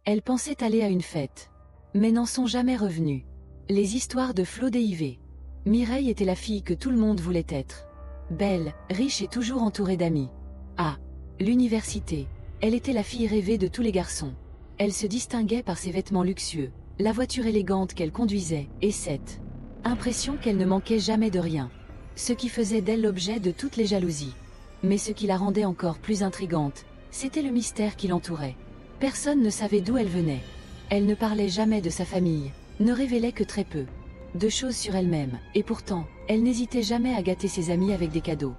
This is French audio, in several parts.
Elles pensaient aller à une fête, mais n'en sont jamais revenues. Les histoires de Flo Div. Mireille était la fille que tout le monde voulait être. Belle, riche et toujours entourée d'amis. À l'université, elle était la fille rêvée de tous les garçons. Elle se distinguait par ses vêtements luxueux, la voiture élégante qu'elle conduisait, et cette impression qu'elle ne manquait jamais de rien. Ce qui faisait d'elle l'objet de toutes les jalousies. Mais ce qui la rendait encore plus intrigante, c'était le mystère qui l'entourait. Personne ne savait d'où elle venait. Elle ne parlait jamais de sa famille, ne révélait que très peu de choses sur elle-même, et pourtant, elle n'hésitait jamais à gâter ses amis avec des cadeaux,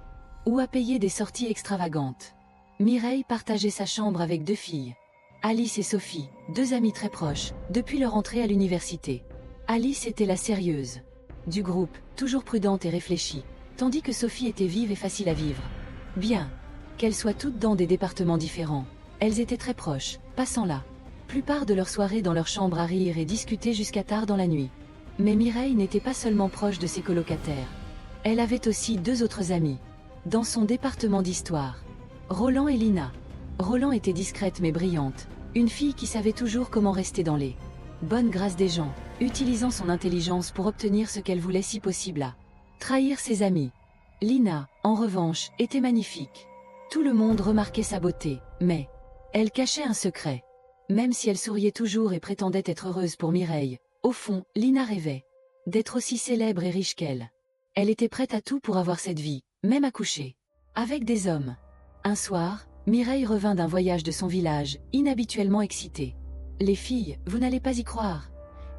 ou à payer des sorties extravagantes. Mireille partageait sa chambre avec 2 filles. Alice et Sophie, 2 amies très proches, depuis leur entrée à l'université. Alice était la sérieuse du groupe, toujours prudente et réfléchie, tandis que Sophie était vive et facile à vivre. Bien qu'elles soient toutes dans des départements différents, elles étaient très proches, passant la plupart de leurs soirées dans leur chambre à rire et discuter jusqu'à tard dans la nuit. Mais Mireille n'était pas seulement proche de ses colocataires. Elle avait aussi 2 autres amis dans son département d'histoire. Roland et Lina. Roland était discrète mais brillante, une fille qui savait toujours comment rester dans les bonnes grâces des gens, utilisant son intelligence pour obtenir ce qu'elle voulait si possible à trahir ses amis. Lina, en revanche, était magnifique. Tout le monde remarquait sa beauté, mais elle cachait un secret. Même si elle souriait toujours et prétendait être heureuse pour Mireille, au fond, Lina rêvait d'être aussi célèbre et riche qu'elle. Elle était prête à tout pour avoir cette vie, même à coucher avec des hommes. Un soir, Mireille revint d'un voyage de son village, inhabituellement excitée. « Les filles, vous n'allez pas y croire »,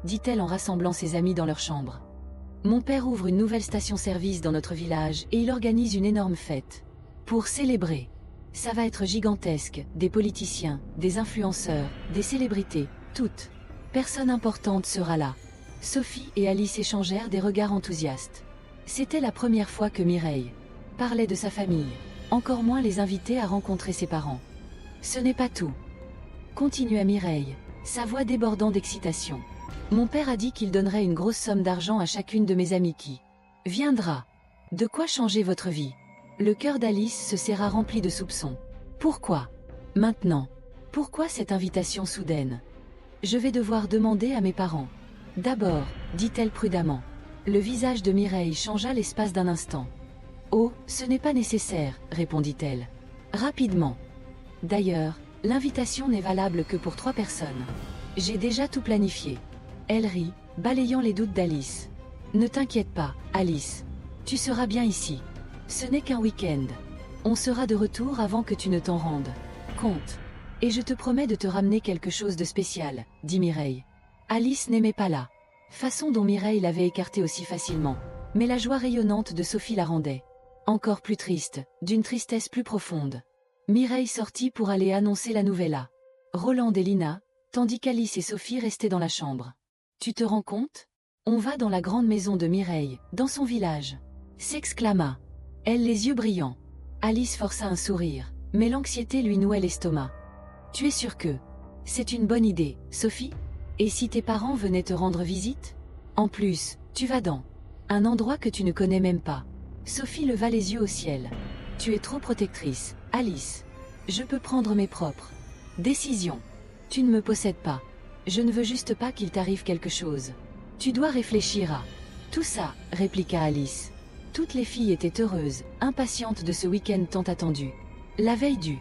dit-elle en rassemblant ses amies dans leur chambre. « Mon père ouvre une nouvelle station-service dans notre village et il organise une énorme fête. Pour célébrer. Ça va être gigantesque, des politiciens, des influenceurs, des célébrités, toutes. Personne importante sera là. » Sophie et Alice échangèrent des regards enthousiastes. C'était la première fois que Mireille parlait de sa famille, encore moins les inviter à rencontrer ses parents. « Ce n'est pas tout. » Continua Mireille, sa voix débordant d'excitation. « Mon père a dit qu'il donnerait une grosse somme d'argent à chacune de mes amies qui viendra. De quoi changer votre vie ?» Le cœur d'Alice se serra rempli de soupçons. « Pourquoi maintenant? Pourquoi cette invitation soudaine? Je vais devoir demander à mes parents. » « D'abord, » dit-elle prudemment. Le visage de Mireille changea l'espace d'un instant. « Oh, ce n'est pas nécessaire, » répondit-elle. Rapidement. « D'ailleurs, l'invitation n'est valable que pour 3 personnes. J'ai déjà tout planifié. » Elle rit, balayant les doutes d'Alice. « Ne t'inquiète pas, Alice. Tu seras bien ici. Ce n'est qu'un week-end. On sera de retour avant que tu ne t'en rendes compte. Et je te promets de te ramener quelque chose de spécial, » dit Mireille. Alice n'aimait pas la façon dont Mireille l'avait écartée aussi facilement, mais la joie rayonnante de Sophie la rendait encore plus triste, d'une tristesse plus profonde. Mireille sortit pour aller annoncer la nouvelle à Roland et Lina, tandis qu'Alice et Sophie restaient dans la chambre. « Tu te rends compte? On va dans la grande maison de Mireille, dans son village !» s'exclama elle les yeux brillants. Alice força un sourire, mais l'anxiété lui nouait l'estomac. « Tu es sûre que c'est une bonne idée, Sophie? Et si tes parents venaient te rendre visite? En plus, tu vas dans un endroit que tu ne connais même pas. » Sophie leva les yeux au ciel. « Tu es trop protectrice, Alice. Je peux prendre mes propres décisions. Tu ne me possèdes pas. Je ne veux juste pas qu'il t'arrive quelque chose. Tu dois réfléchir à tout ça, » répliqua Alice. Toutes les filles étaient heureuses, impatientes de ce week-end tant attendu. La veille du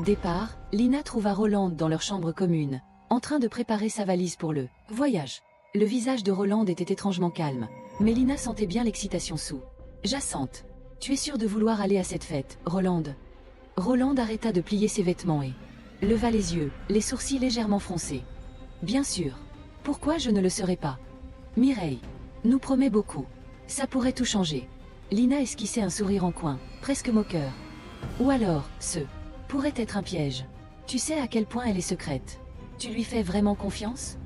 départ, Lina trouva Roland dans leur chambre commune, en train de préparer sa valise pour le voyage. Le visage de Roland était étrangement calme, mais Lina sentait bien l'excitation sous-jacente. « Tu es sûr de vouloir aller à cette fête, Roland ?» Roland arrêta de plier ses vêtements et leva les yeux, les sourcils légèrement froncés. « Bien sûr. Pourquoi je ne le serais pas? Mireille nous promet beaucoup. Ça pourrait tout changer. » Lina esquissait un sourire en coin, presque moqueur. « Ou alors, ce pourrait être un piège. Tu sais à quel point elle est secrète. Tu lui fais vraiment confiance ?»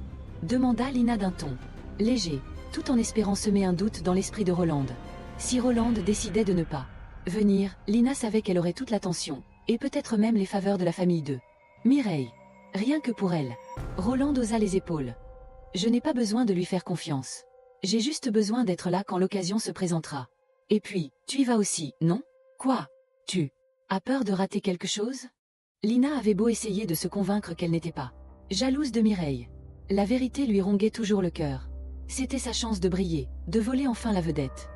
demanda Lina d'un ton léger, tout en espérant semer un doute dans l'esprit de Roland. Si Roland décidait de ne pas venir, Lina savait qu'elle aurait toute l'attention, et peut-être même les faveurs de la famille de Mireille. Rien que pour elle. Roland osa les épaules. « Je n'ai pas besoin de lui faire confiance. J'ai juste besoin d'être là quand l'occasion se présentera. Et puis, tu y vas aussi, non? Quoi? Tu as peur de rater quelque chose? » Lina avait beau essayer de se convaincre qu'elle n'était pas jalouse de Mireille. La vérité lui ronguait toujours le cœur. C'était sa chance de briller, de voler enfin la vedette.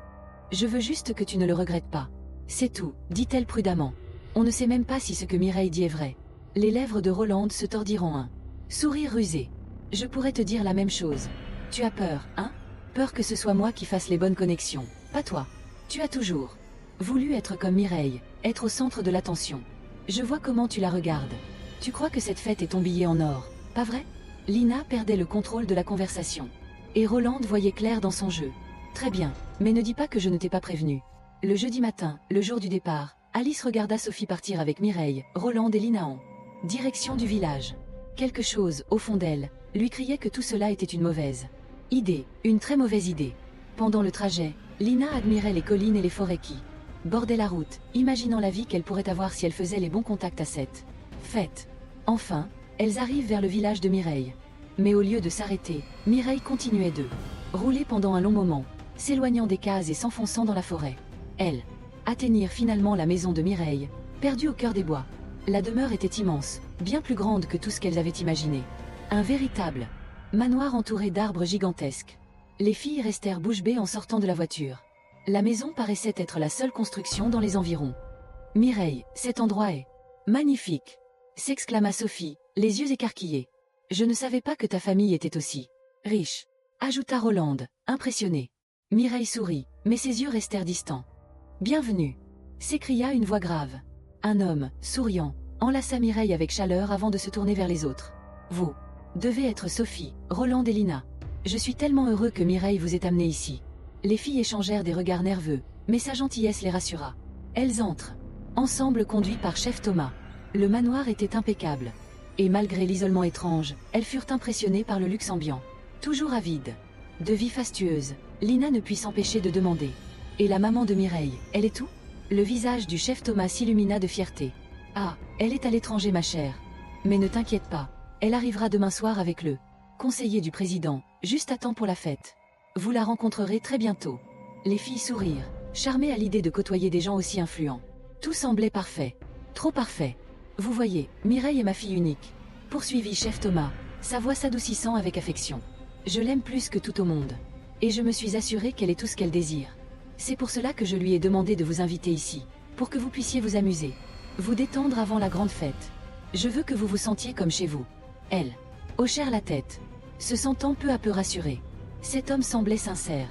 Je veux juste que tu ne le regrettes pas. C'est tout, dit-elle prudemment. On ne sait même pas si ce que Mireille dit est vrai. Les lèvres de Rolande se tordiront un sourire rusé. Je pourrais te dire la même chose. Tu as peur, hein? Peur que ce soit moi qui fasse les bonnes connexions, pas toi. Tu as toujours voulu être comme Mireille, être au centre de l'attention. Je vois comment tu la regardes. Tu crois que cette fête est ton billet en or, pas vrai? Lina perdait le contrôle de la conversation. Et Rolande voyait clair dans son jeu. Très bien, mais ne dis pas que je ne t'ai pas prévenu. Le jeudi matin, le jour du départ, Alice regarda Sophie partir avec Mireille, Rolande et Lina en direction du village. Quelque chose, au fond d'elle, lui criait que tout cela était une mauvaise idée, une très mauvaise idée. Pendant le trajet, Lina admirait les collines et les forêts qui bordaient la route, imaginant la vie qu'elle pourrait avoir si elle faisait les bons contacts à cette fête. Enfin, elles arrivent vers le village de Mireille. Mais au lieu de s'arrêter, Mireille continuait de rouler pendant un long moment, s'éloignant des cases et s'enfonçant dans la forêt. Elles atteignirent finalement la maison de Mireille, perdue au cœur des bois. La demeure était immense, bien plus grande que tout ce qu'elles avaient imaginé. Un véritable manoir entouré d'arbres gigantesques. Les filles restèrent bouche bée en sortant de la voiture. La maison paraissait être la seule construction dans les environs. « Mireille, cet endroit est magnifique !» s'exclama Sophie, les yeux écarquillés. « Je ne savais pas que ta famille était aussi riche », ajouta Rolande, impressionnée. Mireille sourit, mais ses yeux restèrent distants. « Bienvenue !» s'écria une voix grave. Un homme, souriant, enlaça Mireille avec chaleur avant de se tourner vers les autres. « Vous devez être Sophie, Rolande et Lina. Je suis tellement heureux que Mireille vous ait amené ici. » Les filles échangèrent des regards nerveux, mais sa gentillesse les rassura. Elles entrent, ensemble conduits par chef Thomas. Le manoir était impeccable. Et malgré l'isolement étrange, elles furent impressionnées par le luxe ambiant. Toujours avide de vie fastueuse, Lina ne put s'empêcher de demander. « Et la maman de Mireille, elle est où ?» Le visage du chef Thomas s'illumina de fierté. « Ah, elle est à l'étranger ma chère. Mais ne t'inquiète pas, elle arrivera demain soir avec le conseiller du président, juste à temps pour la fête. Vous la rencontrerez très bientôt. » Les filles sourirent, charmées à l'idée de côtoyer des gens aussi influents. Tout semblait parfait. Trop parfait. « Vous voyez, Mireille est ma fille unique. » Poursuivit chef Thomas, sa voix s'adoucissant avec affection. « Je l'aime plus que tout au monde. Et je me suis assurée qu'elle est tout ce qu'elle désire. C'est pour cela que je lui ai demandé de vous inviter ici, pour que vous puissiez vous amuser, vous détendre avant la grande fête. Je veux que vous vous sentiez comme chez vous. » Elles hochèrent la tête, se sentant peu à peu rassurées. Cet homme semblait sincère.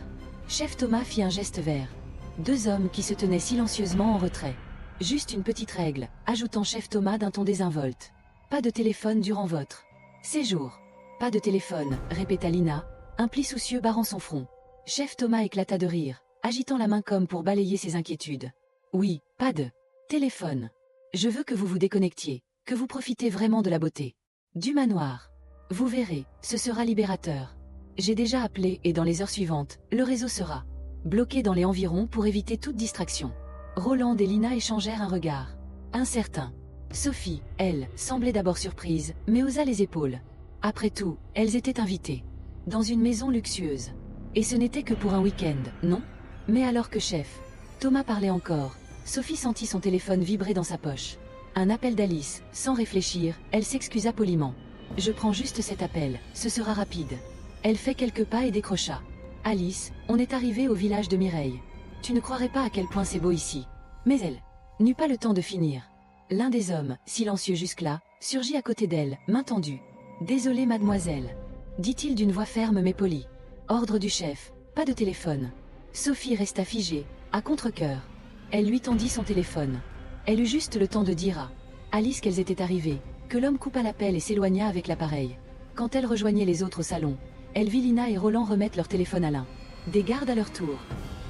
Chef Thomas fit un geste vers deux hommes qui se tenaient silencieusement en retrait. « Juste une petite règle, » ajoutant chef Thomas d'un ton désinvolte. « Pas de téléphone durant votre séjour. »« Pas de téléphone, » répéta Lina, un pli soucieux barrant son front. Chef Thomas éclata de rire, agitant la main comme pour balayer ses inquiétudes. « Oui, pas de téléphone. Je veux que vous vous déconnectiez, que vous profitez vraiment de la beauté du manoir. Vous verrez, ce sera libérateur. J'ai déjà appelé et dans les heures suivantes, le réseau sera bloqué dans les environs pour éviter toute distraction. » Rolande et Lina échangèrent un regard incertain. Sophie, elle, semblait d'abord surprise, mais haussa les épaules. Après tout, elles étaient invitées dans une maison luxueuse. Et ce n'était que pour un week-end, non? Mais alors que chef Thomas parlait encore, Sophie sentit son téléphone vibrer dans sa poche. Un appel d'Alice, sans réfléchir, elle s'excusa poliment. « Je prends juste cet appel, ce sera rapide. » Elle fait quelques pas et décrocha. « Alice, on est arrivé au village de Mireille. Tu ne croirais pas à quel point c'est beau ici. » Mais elle n'eut pas le temps de finir. L'un des hommes, silencieux jusque-là, surgit à côté d'elle, main tendue. « Désolé mademoiselle, » dit-il d'une voix ferme mais polie. « Ordre du chef, pas de téléphone. » Sophie resta figée, à contre-cœur. Elle lui tendit son téléphone. Elle eut juste le temps de dire à Alice qu'elles étaient arrivées, que l'homme coupa l'appel et s'éloigna avec l'appareil. Quand elle rejoignait les autres au salon, elle vit Lina et Roland remettre leur téléphone à l'un des gardes à leur tour.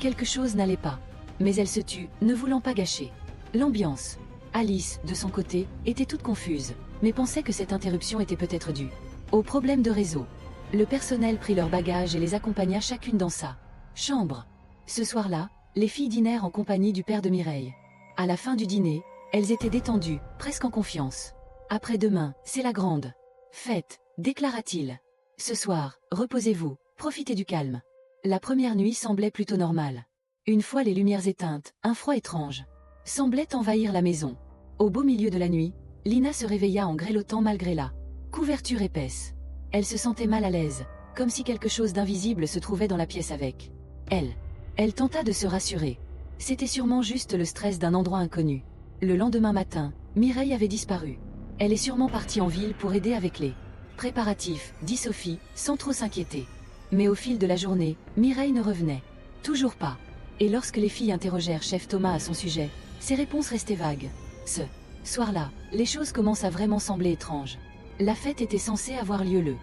Quelque chose n'allait pas. Mais elle se tut, ne voulant pas gâcher l'ambiance. Alice, de son côté, était toute confuse, mais pensait que cette interruption était peut-être due au problème de réseau. Le personnel prit leurs bagages et les accompagna chacune dans sa chambre. Ce soir-là, les filles dînèrent en compagnie du père de Mireille. À la fin du dîner, elles étaient détendues, presque en confiance. « Après-demain, c'est la grande fête, » déclara-t-il. « Ce soir, reposez-vous, profitez du calme. » La première nuit semblait plutôt normale. Une fois les lumières éteintes, un froid étrange semblait envahir la maison. Au beau milieu de la nuit, Lina se réveilla en grelottant malgré la Couverture épaisse. Elle se sentait mal à l'aise, comme si quelque chose d'invisible se trouvait dans la pièce avec elle. Elle tenta de se rassurer. C'était sûrement juste le stress d'un endroit inconnu. Le lendemain matin, Mireille avait disparu. Elle est sûrement partie en ville pour aider avec les préparatifs, dit Sophie, sans trop s'inquiéter. Mais au fil de la journée, Mireille ne revenait toujours pas. Et lorsque les filles interrogèrent chef Thomas à son sujet, ses réponses restaient vagues. Ce soir-là, les choses commencent à vraiment sembler étranges. La fête était censée avoir lieu le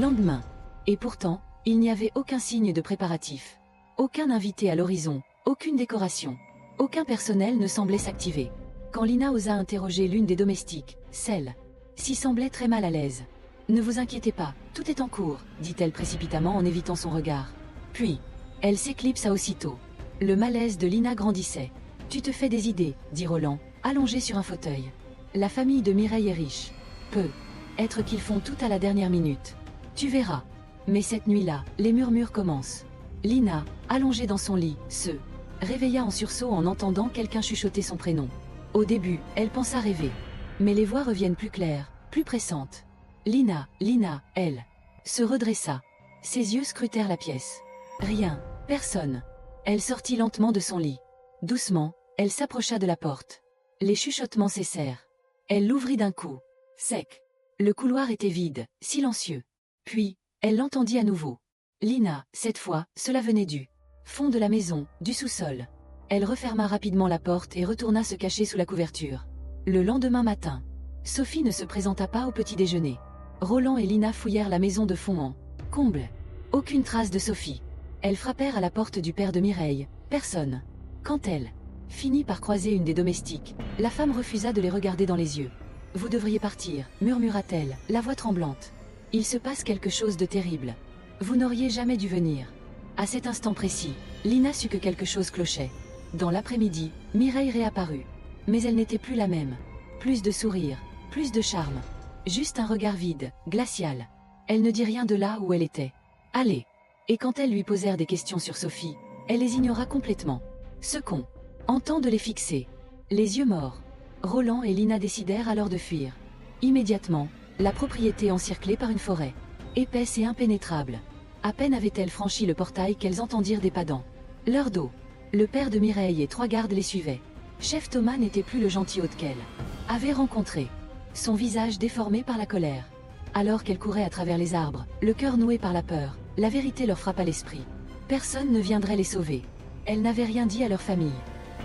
lendemain. Et pourtant, il n'y avait aucun signe de préparatif. Aucun invité à l'horizon, aucune décoration. Aucun personnel ne semblait s'activer. Quand Lina osa interroger l'une des domestiques, celle-ci semblait très mal à l'aise. « Ne vous inquiétez pas, tout est en cours », dit-elle précipitamment en évitant son regard. Puis, elle s'éclipsa aussitôt. Le malaise de Lina grandissait. « Tu te fais des idées », dit Roland, allongé sur un fauteuil. La famille de Mireille est riche. Peut être qu'ils font tout à la dernière minute. Tu verras. Mais cette nuit-là, les murmures commencent. Lina, allongée dans son lit, se réveilla en sursaut en entendant quelqu'un chuchoter son prénom. Au début, elle pensa rêver. Mais les voix reviennent plus claires, plus pressantes. Lina, Lina, elle se redressa. Ses yeux scrutèrent la pièce. Rien, personne. Elle sortit lentement de son lit. Doucement, elle s'approcha de la porte. Les chuchotements cessèrent. Elle l'ouvrit d'un coup. Sec. Le couloir était vide, silencieux. Puis, elle l'entendit à nouveau. Lina, cette fois, cela venait du fond de la maison, du sous-sol. Elle referma rapidement la porte et retourna se cacher sous la couverture. Le lendemain matin, Sophie ne se présenta pas au petit déjeuner. Roland et Lina fouillèrent la maison de fond en comble. Aucune trace de Sophie. Elles frappèrent à la porte du père de Mireille. Personne. Quand elle finit par croiser une des domestiques, la femme refusa de les regarder dans les yeux. « Vous devriez partir », murmura-t-elle, la voix tremblante. « Il se passe quelque chose de terrible. Vous n'auriez jamais dû venir. » À cet instant précis, Lina sut que quelque chose clochait. Dans l'après-midi, Mireille réapparut. Mais elle n'était plus la même. Plus de sourire, plus de charme. Juste un regard vide, glacial. Elle ne dit rien de là où elle était. « Allez !» Et quand elles lui posèrent des questions sur Sophie, elle les ignora complètement. Ce con. En temps de les fixer. Les yeux morts. Roland et Lina décidèrent alors de fuir. Immédiatement, la propriété encerclée par une forêt. Épaisse et impénétrable. À peine avaient-elles franchi le portail qu'elles entendirent des pas dans leur dos. Le père de Mireille et 3 gardes les suivaient. Chef Thomas n'était plus le gentil hôte qu'elle avait rencontré. Son visage déformé par la colère. Alors qu'elle courait à travers les arbres, le cœur noué par la peur, la vérité leur frappa l'esprit. Personne ne viendrait les sauver. Elles n'avaient rien dit à leur famille.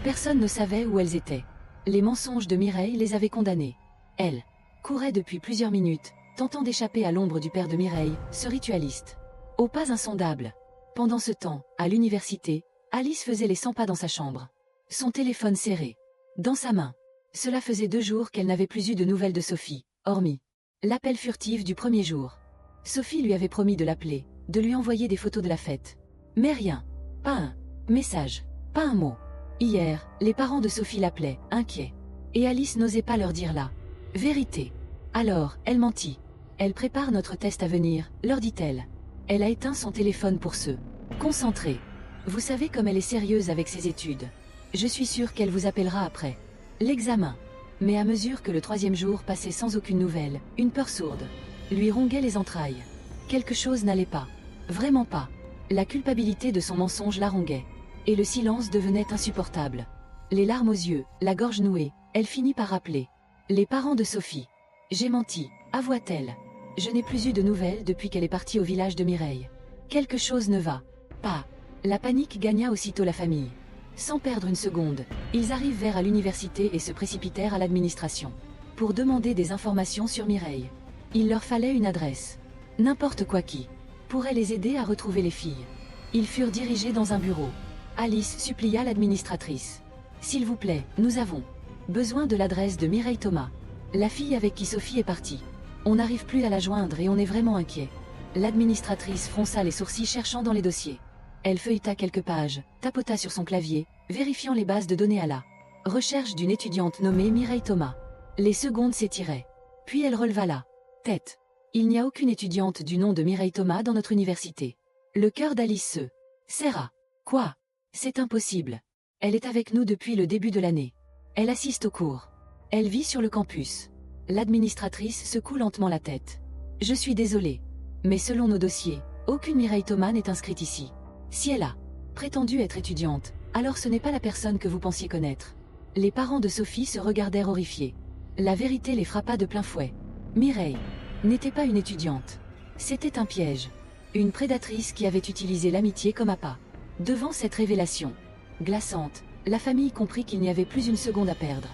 Personne ne savait où elles étaient. Les mensonges de Mireille les avaient condamnées. Elle courait depuis plusieurs minutes, tentant d'échapper à l'ombre du père de Mireille, ce ritualiste. Au pas insondable. Pendant ce temps, à l'université, Alice faisait les 100 pas dans sa chambre. Son téléphone serré. Dans sa main. Cela faisait 2 jours qu'elle n'avait plus eu de nouvelles de Sophie, hormis l'appel furtif du premier jour. Sophie lui avait promis de l'appeler, de lui envoyer des photos de la fête. Mais rien. Pas un message. Pas un mot. Hier, les parents de Sophie l'appelaient, inquiets. Et Alice n'osait pas leur dire la vérité. Alors, elle mentit. Elle prépare notre test à venir, leur dit-elle. Elle a éteint son téléphone pour se concentrer. Vous savez comme elle est sérieuse avec ses études. Je suis sûre qu'elle vous appellera après l'examen. Mais à mesure que le 3e jour passait sans aucune nouvelle, une peur sourde lui rongeait les entrailles. Quelque chose n'allait pas. Vraiment pas. La culpabilité de son mensonge la ronguait. Et le silence devenait insupportable. Les larmes aux yeux, la gorge nouée, elle finit par rappeler. Les parents de Sophie. J'ai menti, avoua-t-elle. Je n'ai plus eu de nouvelles depuis qu'elle est partie au village de Mireille. Quelque chose ne va pas. La panique gagna aussitôt la famille. Sans perdre une seconde, ils arrivèrent à l'université et se précipitèrent à l'administration. Pour demander des informations sur Mireille. Il leur fallait une adresse. N'importe quoi qui pourrait les aider à retrouver les filles. Ils furent dirigés dans un bureau. Alice supplia l'administratrice. « S'il vous plaît, nous avons besoin de l'adresse de Mireille Thomas. La fille avec qui Sophie est partie. On n'arrive plus à la joindre et on est vraiment inquiet. » L'administratrice fronça les sourcils cherchant dans les dossiers. Elle feuilleta quelques pages, tapota sur son clavier, vérifiant les bases de données à la recherche d'une étudiante nommée Mireille Thomas. Les secondes s'étiraient. Puis elle releva la tête. Il n'y a aucune étudiante du nom de Mireille Thomas dans notre université. Le cœur d'Alice se serra. Quoi ? C'est impossible. Elle est avec nous depuis le début de l'année. Elle assiste aux cours. Elle vit sur le campus. L'administratrice secoue lentement la tête. Je suis désolé. Mais selon nos dossiers, aucune Mireille Thomas n'est inscrite ici. Si elle a prétendu être étudiante, alors ce n'est pas la personne que vous pensiez connaître. Les parents de Sophie se regardèrent horrifiés. La vérité les frappa de plein fouet. Mireille n'était pas une étudiante. C'était un piège. Une prédatrice qui avait utilisé l'amitié comme appât. Devant cette révélation glaçante, la famille comprit qu'il n'y avait plus une seconde à perdre.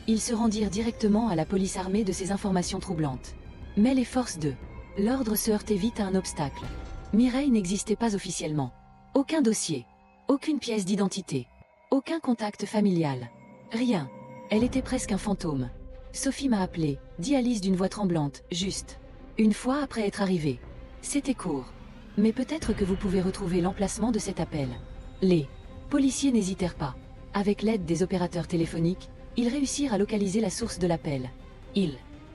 Ils se rendirent directement à la police armée de ces informations troublantes. Mais les forces de l'ordre se heurtaient vite à un obstacle. Mireille n'existait pas officiellement. Aucun dossier, aucune pièce d'identité, aucun contact familial. Rien. Elle était presque un fantôme. Sophie m'a appelé, dit Alice d'une voix tremblante, juste une fois après être arrivée. C'était court. Mais peut-être que vous pouvez retrouver l'emplacement de cet appel. Les policiers n'hésitèrent pas. Avec l'aide des opérateurs téléphoniques, ils réussirent à localiser la source de l'appel. Il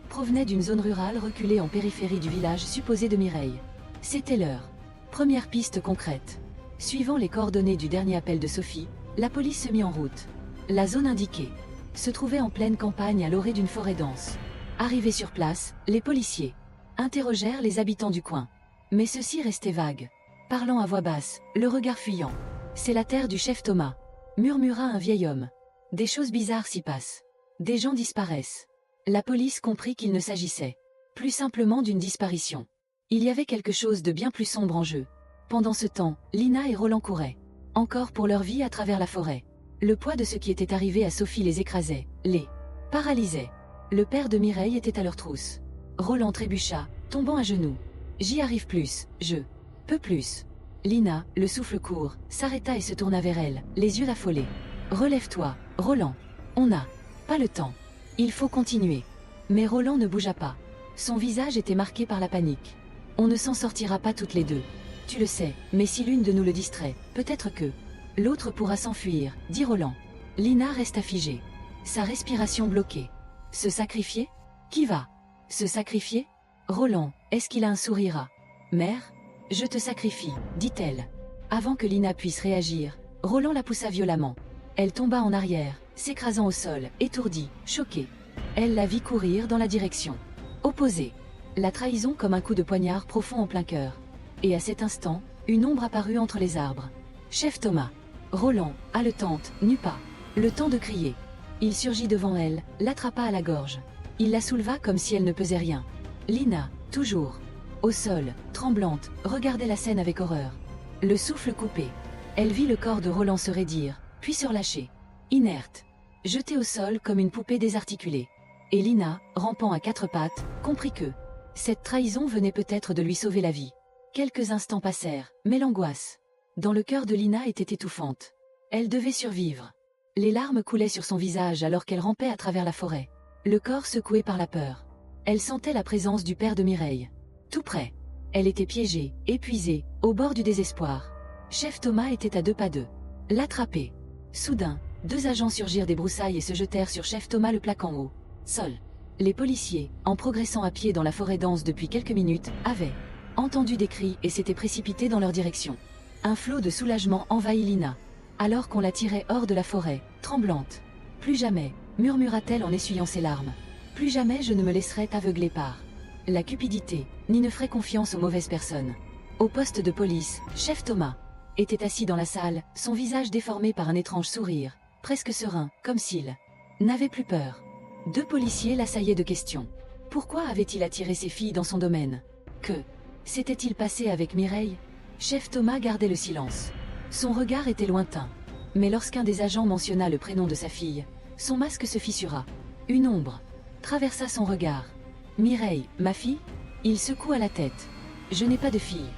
provenait d'une zone rurale reculée en périphérie du village supposé de Mireille. C'était leur première piste concrète. Suivant les coordonnées du dernier appel de Sophie, la police se mit en route. La zone indiquée se trouvait en pleine campagne à l'orée d'une forêt dense. Arrivés sur place, les policiers interrogèrent les habitants du coin. Mais ceux-ci restaient vagues. Parlant à voix basse, le regard fuyant. « C'est la terre du chef Thomas », murmura un vieil homme. « Des choses bizarres s'y passent. Des gens disparaissent. » La police comprit qu'il ne s'agissait plus simplement d'une disparition. Il y avait quelque chose de bien plus sombre en jeu. Pendant ce temps, Lina et Roland couraient encore pour leur vie à travers la forêt. Le poids de ce qui était arrivé à Sophie les écrasait, les paralysait. Le père de Mireille était à leur trousse. Roland trébucha, tombant à genoux. « J'y arrive plus, je peux plus. » Lina, le souffle court, s'arrêta et se tourna vers elle, les yeux affolés. « Relève-toi, Roland. On n'a pas le temps. Il faut continuer. » Mais Roland ne bougea pas. Son visage était marqué par la panique. « On ne s'en sortira pas toutes les deux. Tu le sais, mais si l'une de nous le distrait, peut-être que l'autre pourra s'enfuir, » dit Roland. Lina resta figée. Sa respiration bloquée. Se sacrifier? Qui va se sacrifier? Roland, est-ce qu'il a un sourire à mère? Je te sacrifie, dit-elle. Avant que Lina puisse réagir, Roland la poussa violemment. Elle tomba en arrière, s'écrasant au sol, étourdie, choquée. Elle la vit courir dans la direction opposée. La trahison comme un coup de poignard profond en plein cœur. Et à cet instant, une ombre apparut entre les arbres. Chef Thomas. Roland, haletante, n'eut pas le temps de crier. Il surgit devant elle, l'attrapa à la gorge. Il la souleva comme si elle ne pesait rien. Lina, toujours au sol, tremblante, regardait la scène avec horreur. Le souffle coupé. Elle vit le corps de Roland se raidir, puis se relâcher. Inerte. Jetée au sol comme une poupée désarticulée. Et Lina, rampant à quatre pattes, comprit que cette trahison venait peut-être de lui sauver la vie. Quelques instants passèrent, mais l'angoisse dans le cœur de Lina était étouffante. Elle devait survivre. Les larmes coulaient sur son visage alors qu'elle rampait à travers la forêt. Le corps secoué par la peur. Elle sentait la présence du père de Mireille. Tout près. Elle était piégée, épuisée, au bord du désespoir. Chef Thomas était à deux pas d'eux. L'attraper. Soudain, deux agents surgirent des broussailles et se jetèrent sur Chef Thomas le plaquant haut. Sol. Les policiers, en progressant à pied dans la forêt dense depuis quelques minutes, avaient entendu des cris et s'étaient précipités dans leur direction. Un flot de soulagement envahit Lina. Alors qu'on la tirait hors de la forêt, tremblante. « Plus jamais », murmura-t-elle en essuyant ses larmes. « Plus jamais je ne me laisserai aveugler par la cupidité, ni ne ferai confiance aux mauvaises personnes. » Au poste de police, Chef Thomas était assis dans la salle, son visage déformé par un étrange sourire, presque serein, comme s'il n'avait plus peur. Deux policiers l'assaillaient de questions. Pourquoi avait-il attiré ses filles dans son domaine? Que s'était-il passé avec Mireille? Chef Thomas gardait le silence. Son regard était lointain. Mais lorsqu'un des agents mentionna le prénom de sa fille, son masque se fissura. Une ombre traversa son regard. « Mireille, ma fille ?» Il secoua la tête. « Je n'ai pas de fille. »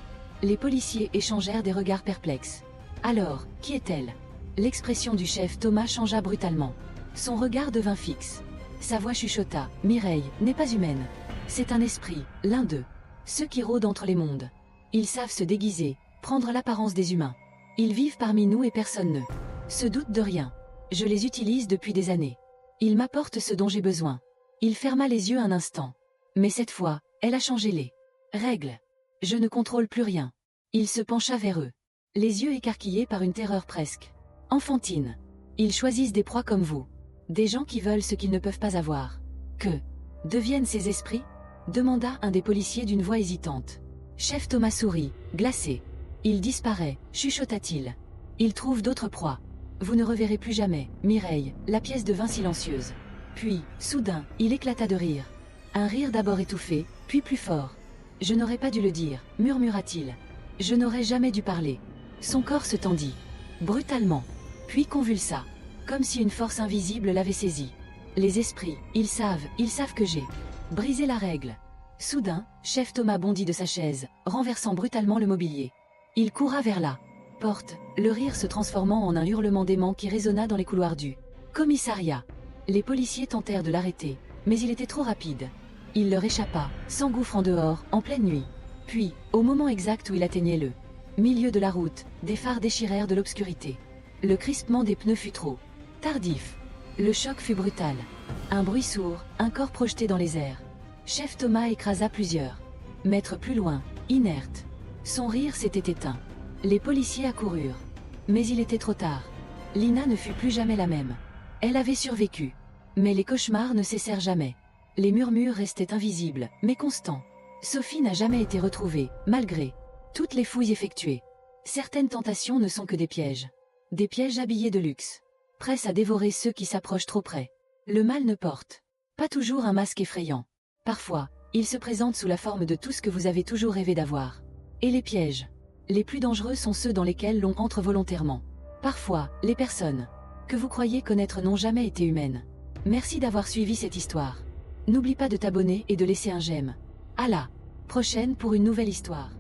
Les policiers échangèrent des regards perplexes. « Alors, qui est-elle ?» L'expression du chef Thomas changea brutalement. Son regard devint fixe. Sa voix chuchota. « Mireille n'est pas humaine. C'est un esprit, l'un d'eux. Ceux qui rôdent entre les mondes. Ils savent se déguiser, prendre l'apparence des humains. Ils vivent parmi nous et personne ne se doute de rien. Je les utilise depuis des années. Ils m'apportent ce dont j'ai besoin. » Il ferma les yeux un instant. Mais cette fois, elle a changé les règles. Je ne contrôle plus rien. Il se pencha vers eux. Les yeux écarquillés par une terreur presque enfantine. Ils choisissent des proies comme vous. Des gens qui veulent ce qu'ils ne peuvent pas avoir. Que deviennent ces esprits? demanda un des policiers d'une voix hésitante. Chef Thomas sourit, glacé. Il disparaît, chuchota-t-il. Il trouve d'autres proies. Vous ne reverrez plus jamais, Mireille, la pièce devint silencieuse. Puis, soudain, il éclata de rire. Un rire d'abord étouffé, puis plus fort. Je n'aurais pas dû le dire, murmura-t-il. Je n'aurais jamais dû parler. Son corps se tendit. Brutalement. Puis convulsa. Comme si une force invisible l'avait saisi. Les esprits, ils savent que j'ai brisé la règle. Soudain, chef Thomas bondit de sa chaise, renversant brutalement le mobilier. Il courra vers la porte, le rire se transformant en un hurlement d'aimant qui résonna dans les couloirs du commissariat. Les policiers tentèrent de l'arrêter, mais il était trop rapide. Il leur échappa, s'engouffrant dehors, en pleine nuit. Puis, au moment exact où il atteignait le milieu de la route, des phares déchirèrent de l'obscurité. Le crispement des pneus fut trop tardif. Le choc fut brutal. Un bruit sourd, un corps projeté dans les airs. Chef Thomas écrasa plusieurs mètres plus loin, inerte. Son rire s'était éteint. Les policiers accoururent. Mais il était trop tard. Lina ne fut plus jamais la même. Elle avait survécu. Mais les cauchemars ne cessèrent jamais. Les murmures restaient invisibles, mais constants. Sophie n'a jamais été retrouvée, malgré toutes les fouilles effectuées. Certaines tentations ne sont que des pièges. Des pièges habillés de luxe. Prêts à dévorer ceux qui s'approchent trop près. Le mal ne porte pas toujours un masque effrayant. Parfois, il se présente sous la forme de tout ce que vous avez toujours rêvé d'avoir. Et les pièges les plus dangereux sont ceux dans lesquels l'on entre volontairement. Parfois, les personnes que vous croyez connaître n'ont jamais été humaines. Merci d'avoir suivi cette histoire. N'oublie pas de t'abonner et de laisser un j'aime. À la prochaine pour une nouvelle histoire.